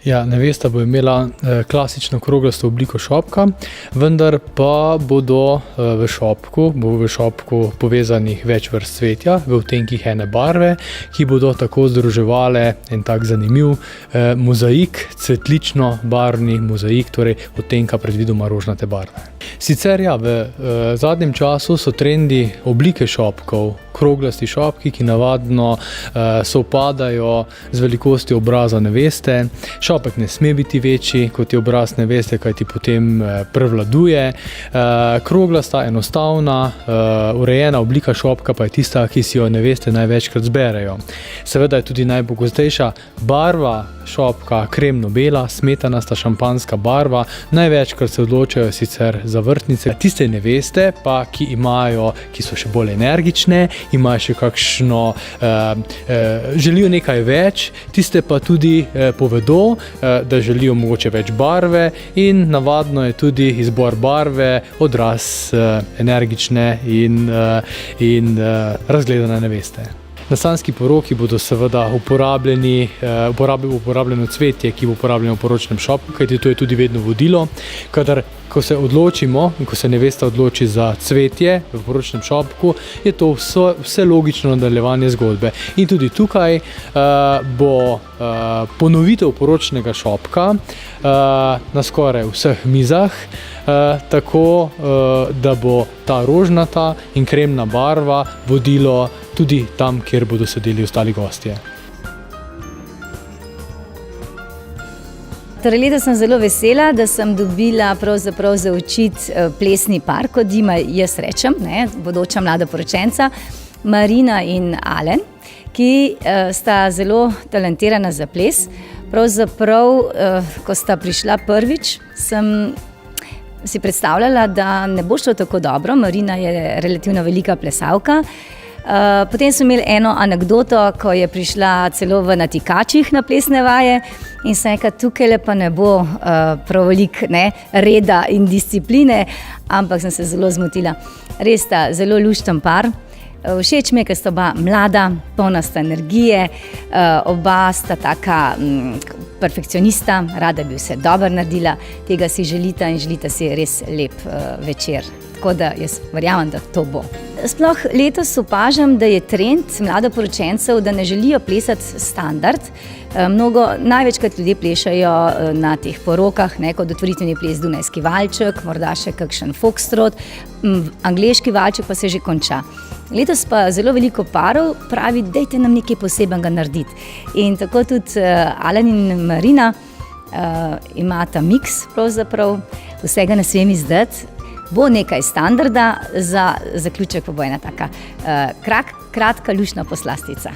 Ja, nevesta bo imela klasično kroglasto obliko šopka, vendar pa bodo v šopku povezanih več vrst cvetja v odtenkih ene barve, ki bodo tako združevale en tak zanimiv mozaik, cvetlično barvni mozaik, torej odtenka predvidoma rožnate barve. Sicer ja, v zadnjem času so trendi oblike šopkov, kroglasti šopki, ki navadno sovpadajo z velikostjo obraza neveste. Šopek ne sme biti večji, kot je obraz neveste, kajti potem prevladuje. Kroglasta, enostavna, urejena oblika šopka pa je tista, ki si jo neveste največkrat zberejo. Seveda je tudi najpogostejša barva šopka kremno-bela, smetanasta šampanjska barva. Največkrat se odločajo sicer za vrtnice. Tiste neveste pa, ki so še bolj energične, imajo še kakšno, želijo nekaj več, tiste pa tudi povedo, da želijo mogoče več barve in navadno je tudi izbor barve odraz energične in razgledane neveste. Na sanjski poroki bodo seveda uporabljeno cvetje, ki bo uporabljeno v poročnem šopku, kajti to je tudi vedno vodilo. Ko se odločimo in ko se nevesta odloči za cvetje v poročnem šopku, je to vse logično nadaljevanje zgodbe. In tudi tukaj bo ponovitev poročnega šopka na skoraj vseh mizah, tako da bo ta rožnata in kremna barva vodilo tudi tam, kjer bodo sedeli ostali gostje. Torej, letos sem zelo vesela, da sem dobila pravzaprav zaučiti plesni par, kot jima jaz rečem, bodoča mlada poročenca, Marina in Alen, ki sta zelo talentirana za ples. Pravzaprav, ko sta prišla prvič, sem si predstavljala, da ne bo šlo tako dobro. Marina je relativno velika plesalka. Potem so imeli eno anekdoto, ko je prišla celo v natikačih na plesne vaje in sem rekla, tukaj pa ne bo prav veliko reda in discipline, ampak sem se zelo zmotila. Res sta zelo lušten par. Všeč mi je, ker sta oba mlada, polna sta energije, oba sta taka perfekcionista, rada bi vse dobro naredila, tega si želita in želita si res lep večer. Tako da jaz verjamem, da to bo. Sploh letos opažam, da je trend mladoporočencev, da ne želijo plesati standard. Največkrat ljudje plešajo na teh porokah, kot otvoritveni ples Dunajski valček, morda še kakšen foxtrot, angleški valček pa se že konča. Letos pa zelo veliko parov pravi, dajte nam nekaj posebenega narediti. In tako tudi Alen in Marina imata miks pravzaprav, vsega ne smem izdati. Bo nekaj standarda, za zaključek pa bo ena taka kratka, luštna poslastica.